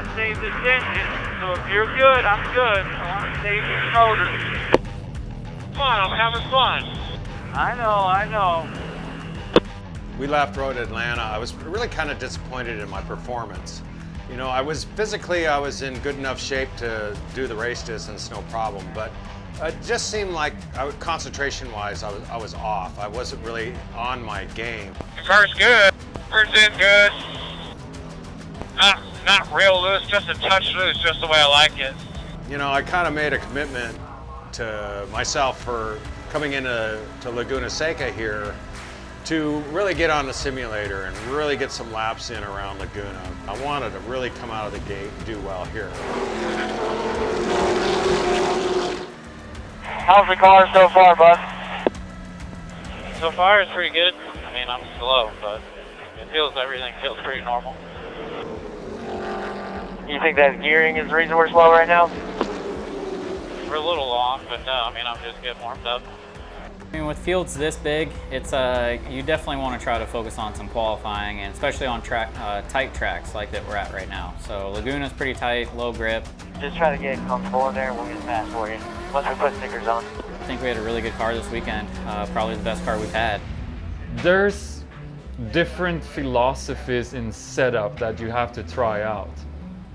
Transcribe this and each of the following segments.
to save this engine. So if you're good, I'm good. I want to save these motors. Come on, I'm having fun. I know. We left road Atlanta. I was really kind of disappointed in my performance. You know, I was in good enough shape to do the race distance, no problem, but it just seemed like concentration-wise, I was off. I wasn't really on my game. The car's good. Car's in good. Not real loose, just a touch loose, just the way I like it. You know, I kind of made a commitment to myself for coming into Laguna Seca here to really get on the simulator and really get some laps in around Laguna. I wanted to really come out of the gate and do well here. How's the car so far, bud? So far, it's pretty good. I mean, I'm slow, but everything feels pretty normal. You think that gearing is the reason we're slow right now? We're a little long, but no, I mean, I'm just getting warmed up. I mean, with fields this big, it's you definitely want to try to focus on some qualifying, and especially on tight tracks like that we're at right now. So Laguna's pretty tight, low grip. Just try to get comfortable in there and we'll get fast for you. Once we put stickers on. I think we had a really good car this weekend, probably the best car we've had. There's different philosophies in setup that you have to try out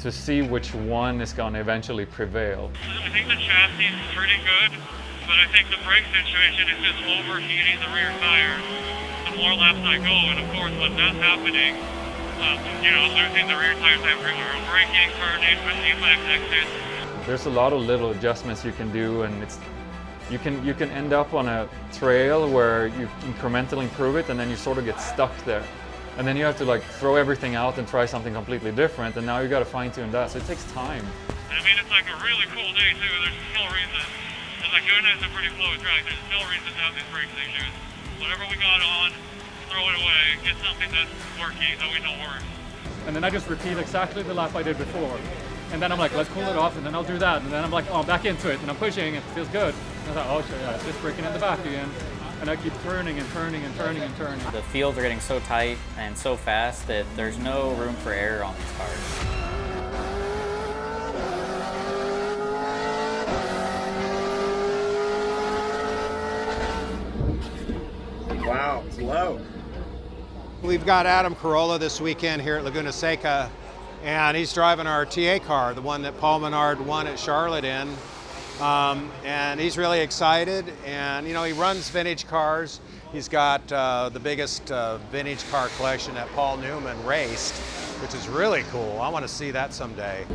to see which one is going to eventually prevail. I think the chassis is pretty good, but I think the brake situation is just overheating the rear tires the more laps I go, and of course when that's happening, losing the rear tire temperature, braking, turning, deflex exits. There's a lot of little adjustments you can do, and you can end up on a trail where you incrementally improve it, and then you sort of get stuck there. And then you have to like throw everything out and try something completely different, and now you got to fine tune that, so it takes time. I mean, it's like a really cool day too. There's still reason, and Laguna is a pretty fluid track, there's still reason to have these brakes issues. Whatever we got on, throw it away, get something that's working that we know works. And then I just repeat exactly the lap I did before. And then I'm like, let's cool it off, and then I'll do that. And then I'm like, oh, I'm back into it, and I'm pushing, it feels good. And I thought, oh, sure, yeah, it's just breaking in the back again. And I keep turning and turning and turning and turning. The fields are getting so tight and so fast that there's no room for error on these cars. Wow, it's low. We've got Adam Carolla this weekend here at Laguna Seca, and he's driving our TA car, the one that Paul Menard won at Charlotte in. And he's really excited, and you know, he runs vintage cars. He's got the biggest vintage car collection that Paul Newman raced, which is really cool. I want to see that someday.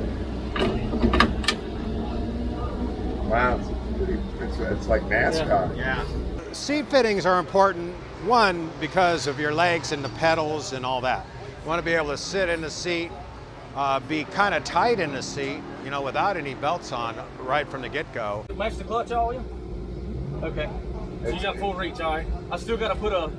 Wow, it's like NASCAR. Yeah. Seat fittings are important, one, because of your legs and the pedals and all that. You want to be able to sit in the seat, be kind of tight in the seat, you know, without any belts on right from the get-go. Match the clutch, all you? Okay. So you got full reach, all right. I still got to put a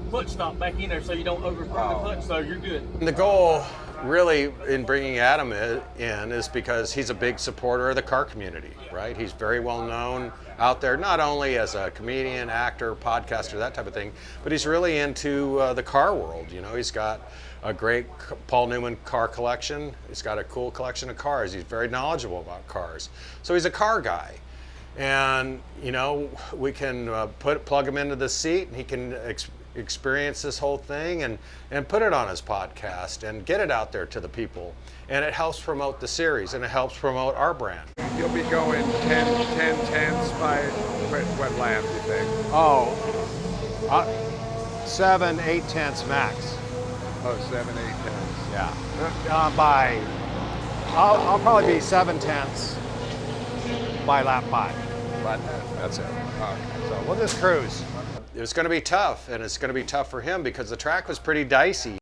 clutch stop back in there so you don't overthrow the clutch, so you're good. And the goal really in bringing Adam in is because he's a big supporter of the car community, right? He's very well known out there, not only as a comedian, actor, podcaster, that type of thing, but he's really into the car world. You know, he's got a great Paul Newman car collection. He's got a cool collection of cars. He's very knowledgeable about cars. So he's a car guy. And, you know, we can plug him into the seat, and he can experience this whole thing and put it on his podcast and get it out there to the people. And it helps promote the series, and it helps promote our brand. You'll be going 10 tenths by what lap, do you think? Oh, 7, 8 tenths max. Oh, 7, 8 tenths. Yeah. I'll probably be 7 tenths by lap 5. But that's it. Okay. So we'll just cruise. It's going to be tough, and it's going to be tough for him because the track was pretty dicey.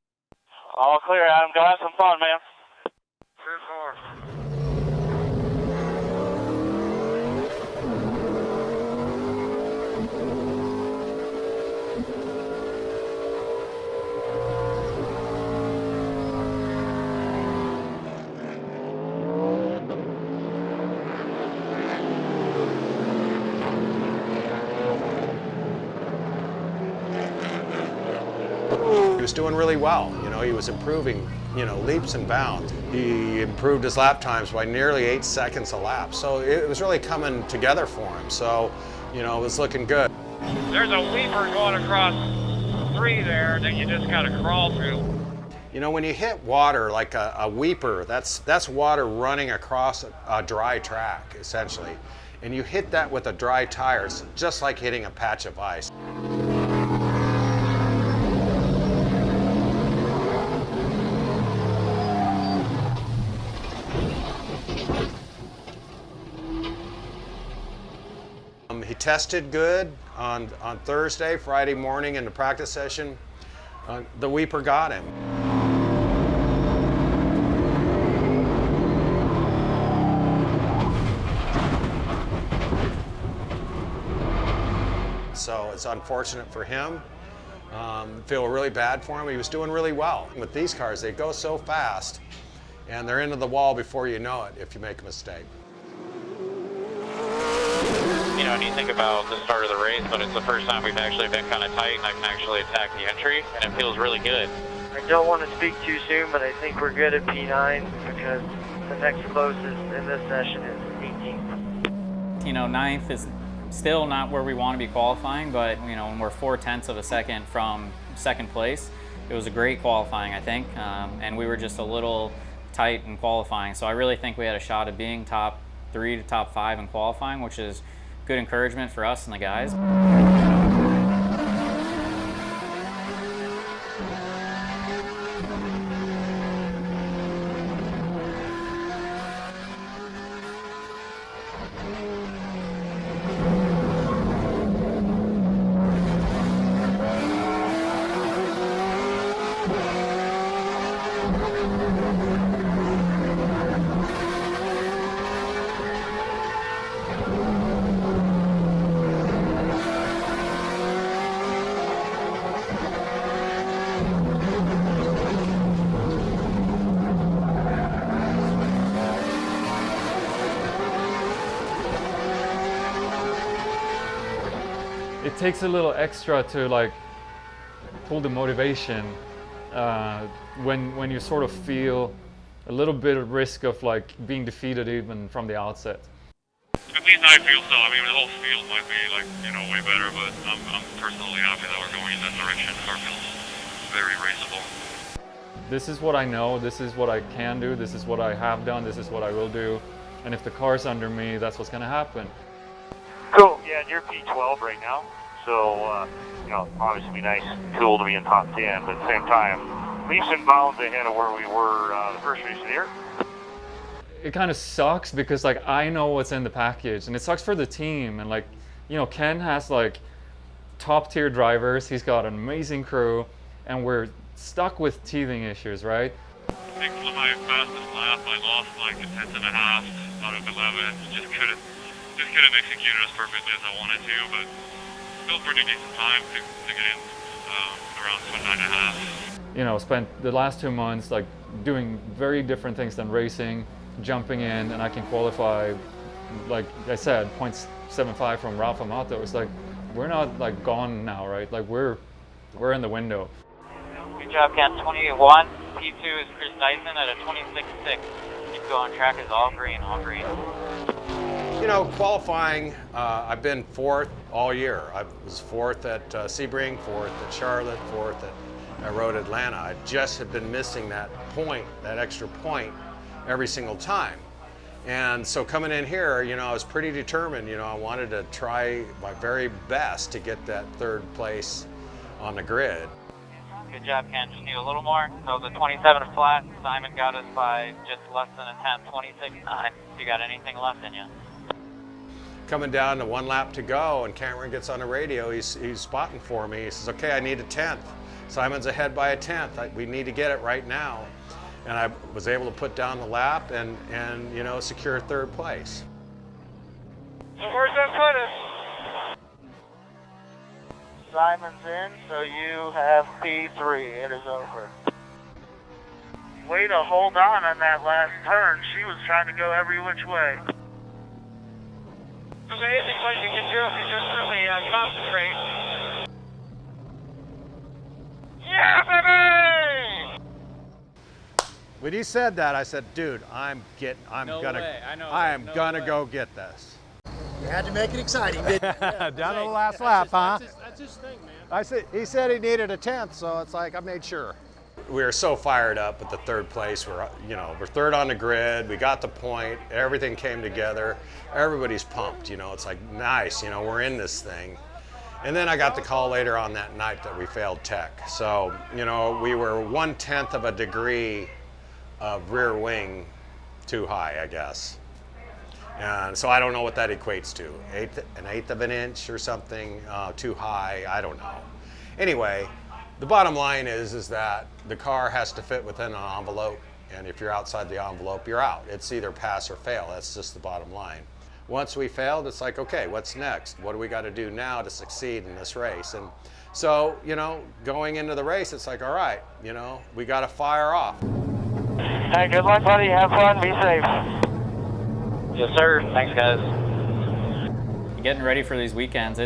All clear, Adam. Go have some fun, man. Good car. He was doing really well. You know, he was improving leaps and bounds. He improved his lap times by nearly 8 seconds a lap. So it was really coming together for him. So, it was looking good. There's a weeper going across 3 there that you just got to crawl through. When you hit water like a weeper, that's water running across a dry track, essentially. And you hit that with a dry tire, it's just like hitting a patch of ice. He tested good on Thursday, Friday morning in the practice session. The weeper got him. So it's unfortunate for him. Feel really bad for him. He was doing really well. With these cars, they go so fast, and they're into the wall before you know it if you make a mistake. And you think about the start of the race, but it's the first time we've actually been kind of tight and I can actually attack the entry, and it feels really good. I don't want to speak too soon, but I think we're good at P9 because the next closest in this session is 18th. Ninth is still not where we want to be qualifying, but when we're 0.4 of a second from second place, it was a great qualifying, I think, and we were just a little tight in qualifying. So I really think we had a shot at being top 3 to top 5 in qualifying, which is good encouragement for us and the guys. It takes a little extra to pull the motivation when you sort of feel a little bit of risk of being defeated even from the outset. At least I feel so. I mean, the whole field might be way better, but I'm personally happy that we're going in that direction. Our field's very raceable. This is what I know, this is what I can do, this is what I have done, this is what I will do. And if the car's under me, that's what's going to happen. Cool. Yeah, and you're P12 right now. So, obviously be nice and cool to be in top 10, but at the same time, leaps and bounds ahead of where we were the first race of the year. It kind of sucks because I know what's in the package, and it sucks for the team. And Ken has top tier drivers, he's got an amazing crew, and we're stuck with teething issues, right? I think for my fastest lap, I lost a tenth and a half out of 11. Just couldn't execute it as perfectly as I wanted to, but still pretty decent time to get in around 29.5. Spent the last 2 months doing very different things than racing, jumping in, and I can qualify, like I said, 0.75 from Ralph Amato. It's we're not gone now, right? We're in the window. Good job, Ken. 21. P2 is Chris Dyson at a 26.6. Keep going. Track is all green, all green. Qualifying, I've been 4th all year. I was 4th at Sebring, 4th at Charlotte, 4th at Road Atlanta. I just had been missing that extra point every single time. And so coming in here, I was pretty determined. I wanted to try my very best to get that 3rd place on the grid. Good job, Ken. Just need a little more. So the 27 flat, Simon got us by just less than a tenth, 26.9. You got anything left in you? Coming down to 1 lap to go, and Cameron gets on the radio. He's spotting for me. He says, "Okay, I need a 10th. Simon's ahead by a 10th. We need to get it right now." And I was able to put down the lap and secure 3rd place. So where's that put us? Simon's in, so you have P3. It is over. Way to hold on that last turn. She was trying to go every which way. There's an easy place you can do if you just really concentrate. Yeah, baby! When he said that, I said, dude, I'm No gonna, way. I know. I am No gonna way. go get this. You had to make it exciting, didn't you? Down to the last lap, huh? That's his thing, man. He said he needed a 10th, so it's like I made sure. We were so fired up with the third place. We're third on the grid. We got the point. Everything came together. Everybody's pumped. It's like nice. We're in this thing. And then I got the call later on that night that we failed tech. So we were 1/10 of a degree of rear wing too high, I guess. And so I don't know what that equates to. An eighth of an inch or something too high. I don't know. Anyway. The bottom line is that the car has to fit within an envelope, and if you're outside the envelope, you're out. It's either pass or fail. That's just the bottom line. Once we failed, it's like, okay, what's next? What do we got to do now to succeed in this race? And so, going into the race, it's like, all right, we got to fire off. Hey, good luck, buddy. Have fun. Be safe. Yes, sir. Thanks, guys. Getting ready for these weekends,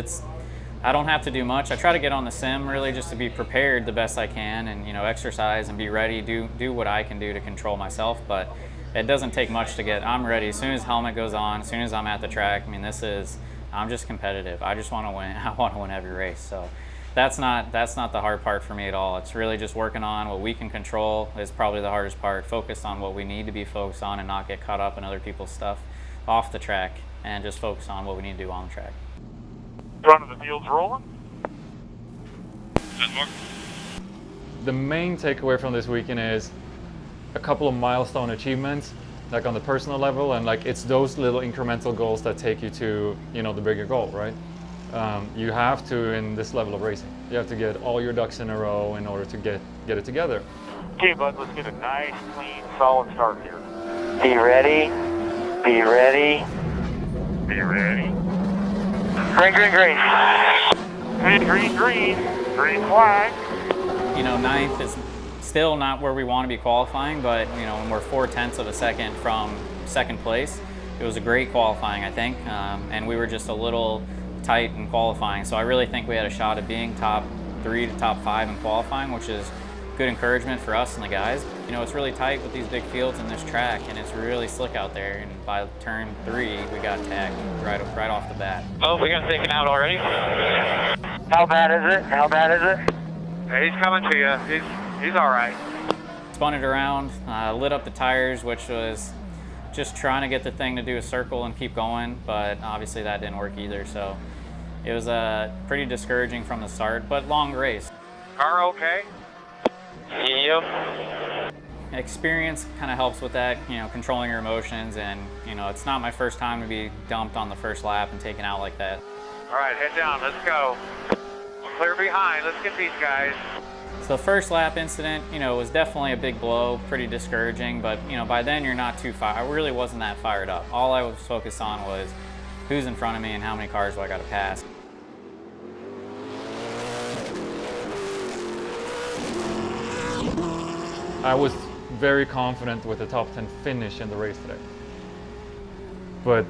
I don't have to do much. I try to get on the sim really just to be prepared the best I can and exercise and be ready, do what I can do to control myself, but it doesn't take much to I'm ready. As soon as helmet goes on, as soon as I'm at the track, I'm just competitive. I just want to win. I want to win every race. So that's not the hard part for me at all. It's really just working on what we can control is probably the hardest part. Focus on what we need to be focused on and not get caught up in other people's stuff off the track and just focus on what we need to do on the track. Front of the field's rolling. The main takeaway from this weekend is a couple of milestone achievements, like on the personal level, and like it's those little incremental goals that take you to the bigger goal, right? You have to, in this level of racing, you have to get all your ducks in a row in order to get it together. Okay, bud, let's get a nice, clean, solid start here. Be ready. Be ready. Be ready. Green, green, green. Green, green, green. Green flag. Ninth is still not where we want to be qualifying, but when we're 4/10 of a second from second place, it was a great qualifying, I think, and we were just a little tight in qualifying. So I really think we had a shot at being top 3 to top 5 in qualifying, which is good encouragement for us and the guys. It's really tight with these big fields and this track, and it's really slick out there. And by turn 3, we got tagged right off the bat. Oh, we got taken out already? How bad is it? How bad is it? Hey, he's coming to you. He's all right. Spun it around, lit up the tires, which was just trying to get the thing to do a circle and keep going, but obviously that didn't work either. So it was pretty discouraging from the start, but long race. Car okay? Yep. Experience kind of helps with that, controlling your emotions, and it's not my first time to be dumped on the first lap and taken out like that. All right, head down. Let's go. We're clear behind. Let's get these guys. So the first lap incident, was definitely a big blow, pretty discouraging, but by then you're not too fired. I really wasn't that fired up. All I was focused on was who's in front of me and how many cars do I got to pass. I was very confident with the top 10 finish in the race today. But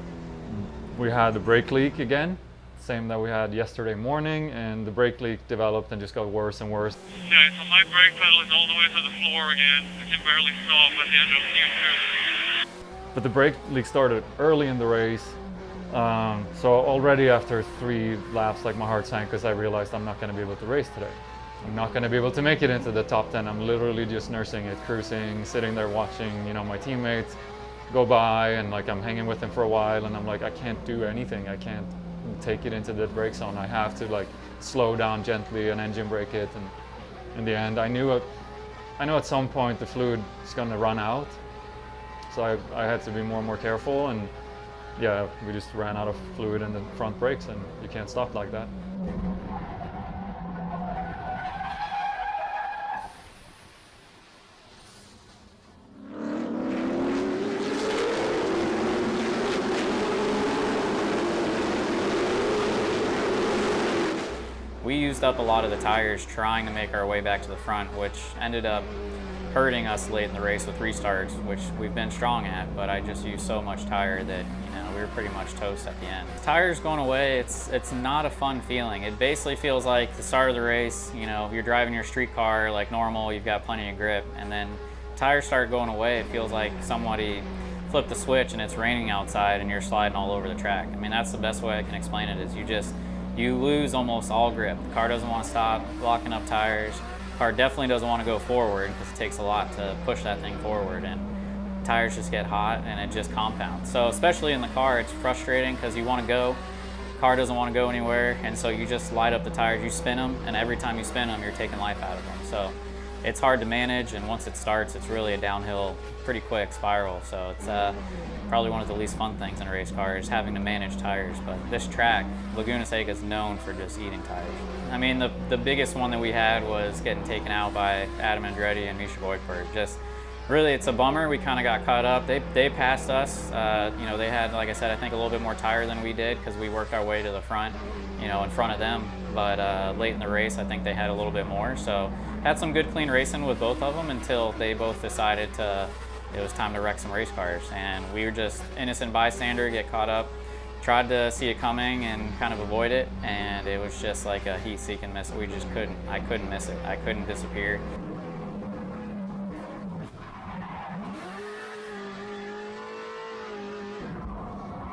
we had a brake leak again, same that we had yesterday morning, and the brake leak developed and just got worse and worse. Yeah, so my brake pedal is all the way to the floor again. I can barely stop at the end of Q2. But the brake leak started early in the race, so already after 3 laps, like my heart sank because I realized I'm not going to be able to race today. I'm not going to be able to make it into the top 10. I'm literally just nursing it, cruising, sitting there watching, my teammates go by, and like I'm hanging with them for a while, and I'm like, I can't do anything. I can't take it into the brake zone. I have to like slow down gently and engine brake it. And in the end, I knew at some point the fluid is going to run out. So I had to be more and more careful, and yeah, we just ran out of fluid in the front brakes, and you can't stop like that. We used up a lot of the tires trying to make our way back to the front, which ended up hurting us late in the race with restarts, which we've been strong at, but I just used so much tire that we were pretty much toast at the end. Tires going away, it's not a fun feeling. It basically feels like the start of the race, you're driving your street car like normal, you've got plenty of grip, and then tires start going away, it feels like somebody flipped the switch and it's raining outside and you're sliding all over the track. I mean, that's the best way I can explain it, is you lose almost all grip. The car doesn't want to stop locking up tires. The car definitely doesn't want to go forward because it takes a lot to push that thing forward, and tires just get hot and it just compounds. So especially in the car, it's frustrating because you want to go, the car doesn't want to go anywhere, and so you just light up the tires, you spin them, and every time you spin them, you're taking life out of them. So it's hard to manage, and once it starts, it's really a downhill, pretty quick spiral. So it's probably one of the least fun things in a race car, is having to manage tires. But this track, Laguna Seca, is known for just eating tires. I mean, the biggest one that we had was getting taken out by Adam Andretti and Misha Goikhberg. Just really, it's a bummer. We kind of got caught up. They passed us. You know, they had, like I said, I think a little bit more tire than we did because we worked our way to the front, you know, in front of them. But late in the race, I think they had a little bit more. So had some good, clean racing with both of them until they both decided it was time to wreck some race cars. And we were just innocent bystander, get caught up, tried to see it coming and kind of avoid it. And it was just like a heat seek and miss. We just couldn't. I couldn't miss it. I couldn't disappear.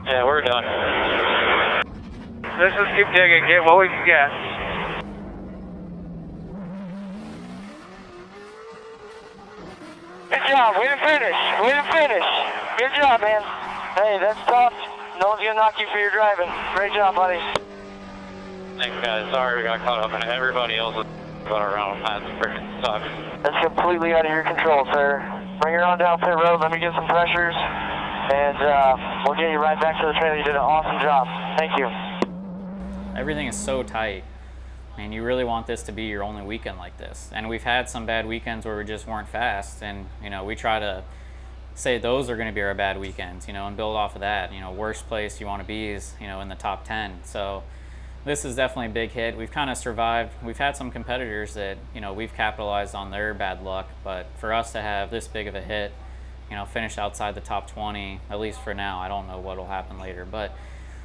Yeah, we're done. Let's just keep digging, get what we can get. Good job, way to finish, way to finish. Good job, man. Hey, that's tough. No one's gonna knock you for your driving. Great job, buddy. Thanks, guys. Sorry we got caught up, and everybody else is going around. That freaking sucks. That's completely out of your control, sir. Bring her on down pit road, let me get some pressures, and we'll get you right back to the trailer. You did an awesome job. Thank you. Everything is so tight. I mean, you really want this to be your only weekend like this. And we've had some bad weekends where we just weren't fast, and you know, we try to say those are going to be our bad weekends, you know, and build off of that. You know, worst place you want to be is, you know, in the top 10. So this is definitely a big hit. We've kind of survived. We've had some competitors that, you know, we've capitalized on their bad luck, but for us to have this big of a hit, you know, finish outside the top 20, at least for now, I don't know what will happen later, but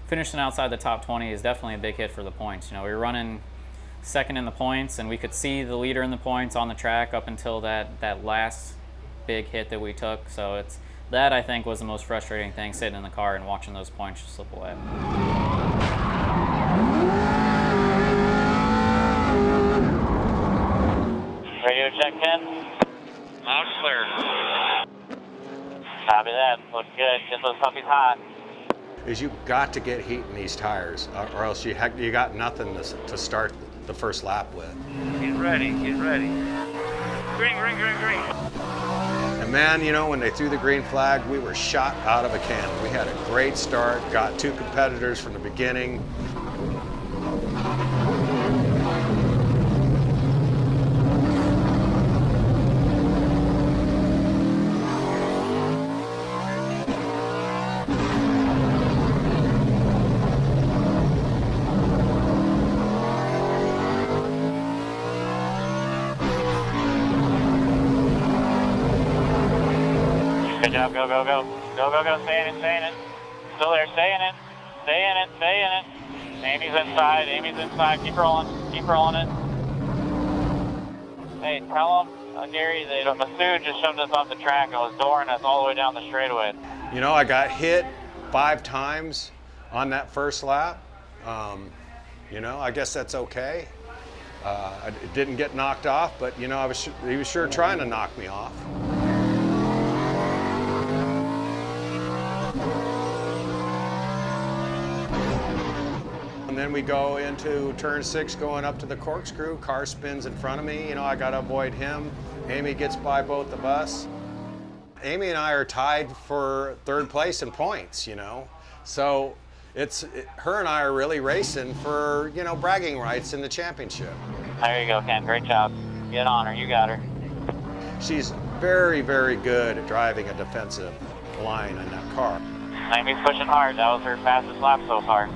finishing outside the top 20 is definitely a big hit for the points. You know, we were running second in the points, and we could see the leader in the points on the track up until that last big hit that we took. So that I think was the most frustrating thing, sitting in the car and watching those points just slip away. Radio check 10. Loud clear. Copy that. Looks good. Get those puppies hot. Is you got to get heat in these tires, or else you got nothing to start the first lap with. Get ready, get ready. Green, green, green, green. And man, you know, when they threw the green flag, we were shot out of a cannon. We had a great start, got two competitors from the beginning. Good job, go, go, go. Go, go, go, stay in it, stay in it. Still there, stay in it. Stay in it, stay in it. Amy's inside, keep rolling it. Hey, tell them, Gary, Masood just shoved us off the track and was dooring us all the way down the straightaway. You know, I got hit 5 times on that first lap. You know, I guess that's okay. I didn't get knocked off, but you know, he was sure trying to knock me off. And then we go into turn 6, going up to the corkscrew. Car spins in front of me. You know, I got to avoid him. Amy gets by both of us. Amy and I are tied for 3rd place in points, you know. So her and I are really racing for, you know, bragging rights in the championship. There you go, Ken. Great job. Get on her. You got her. She's very, very good at driving a defensive line in that car. Amy's pushing hard. That was her fastest lap so far.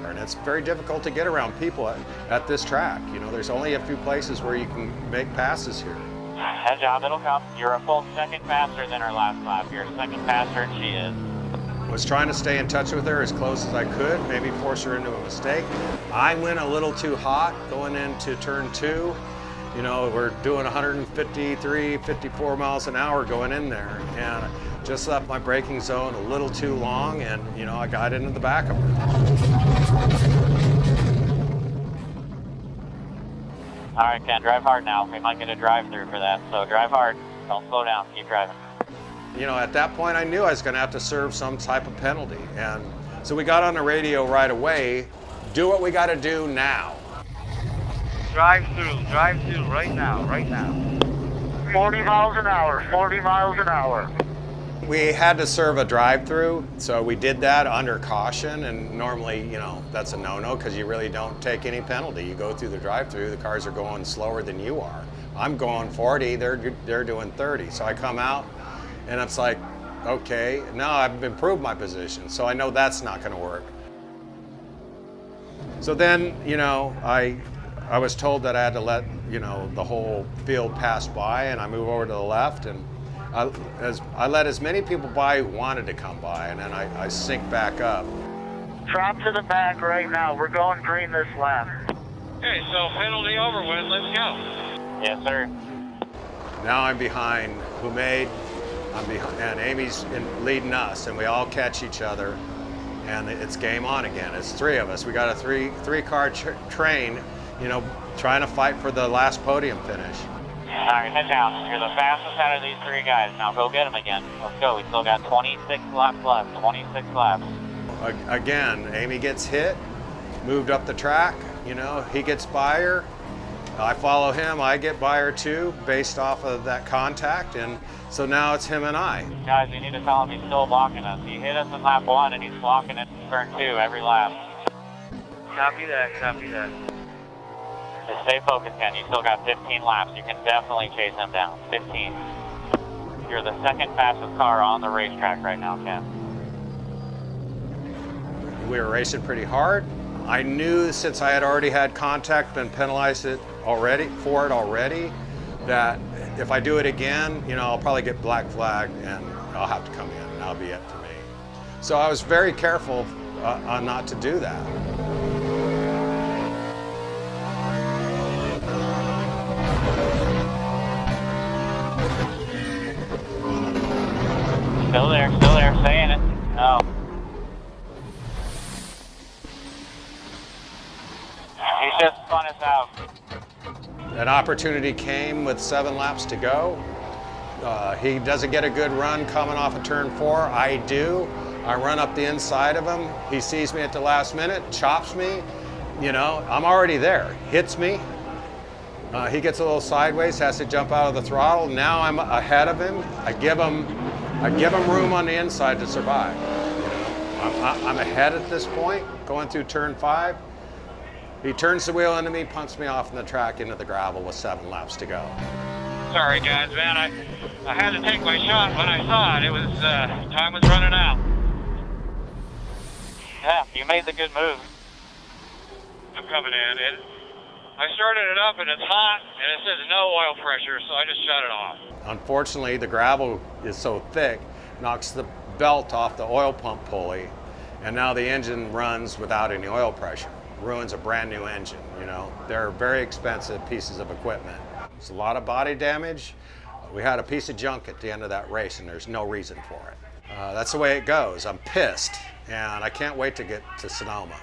And it's very difficult to get around people at this track. You know, there's only a few places where you can make passes here. That job, it'll come. You're a full second faster than her last lap. You're a second faster than she is. Was trying to stay in touch with her as close as I could, maybe force her into a mistake. I went a little too hot going into turn 2. You know, we're doing 153, 54 miles an hour going in there, and just left my braking zone a little too long, and you know, I got into the back of her. All right, Ken, drive hard now. We might get a drive-through for that, so drive hard. Don't slow down. Keep driving. You know, at that point, I knew I was going to have to serve some type of penalty, and so we got on the radio right away. Do what we got to do now. Drive through right now, 40 miles an hour, 40 miles an hour. We had to serve a drive-through, so we did that under caution, and normally, you know, that's a no-no because you really don't take any penalty. You go through the drive-through, the cars are going slower than you are. I'm going 40, they're doing 30. So I come out, and it's like, okay, now I've improved my position, so I know that's not going to work. So then, you know, I was told that I had to let, you know, the whole field pass by, and I move over to the left, and I let as many people by who wanted to come by, and then I sync back up. Drop to the back right now. We're going green this lap. Okay, so penalty over with. Let's go. Yes, sir. Now I'm behind Humaid, I'm behind, and Amy's leading us, and we all catch each other, and it's game on again. It's three of us. We got a three-car train, you know, trying to fight for the last podium finish. All right, head down. You're the fastest out of these three guys. Now go get them again. Let's go. We still got 26 laps left. 26 laps. Again, Amy gets hit, moved up the track. You know, he gets by her. I follow him. I get by her too, based off of that contact. And so now it's him and I. Guys, we need to tell him he's still blocking us. He hit us in lap 1, and he's blocking it in turn 2 every lap. Copy that, copy that. Just stay focused, Ken. You still got 15 laps. You can definitely chase him down. 15. You're the second fastest car on the racetrack right now, Ken. We were racing pretty hard. I knew, since I had already had contact and penalized it already, that if I do it again, you know, I'll probably get black flagged and I'll have to come in, and that'll be it for me. So I was very careful not to do that. Still there, saying it. No. He's just spun us out. An opportunity came with 7 laps to go. He doesn't get a good run coming off of turn 4. I do. I run up the inside of him. He sees me at the last minute, chops me. You know, I'm already there. Hits me. He gets a little sideways, has to jump out of the throttle. Now I'm ahead of him. I give him room on the inside to survive. You know, I'm ahead at this point, going through turn 5. He turns the wheel into me, punts me off in the track into the gravel with 7 laps to go. Sorry, guys, man. I had to take my shot when I saw it. It was, time was running out. Yeah, you made the good move. I'm coming in. I started it up and it's hot and it says no oil pressure, so I just shut it off. Unfortunately, the gravel is so thick, knocks the belt off the oil pump pulley, and now the engine runs without any oil pressure. Ruins a brand new engine, you know. They're very expensive pieces of equipment. It's a lot of body damage. We had a piece of junk at the end of that race, and there's no reason for it. That's the way it goes. I'm pissed, and I can't wait to get to Sonoma.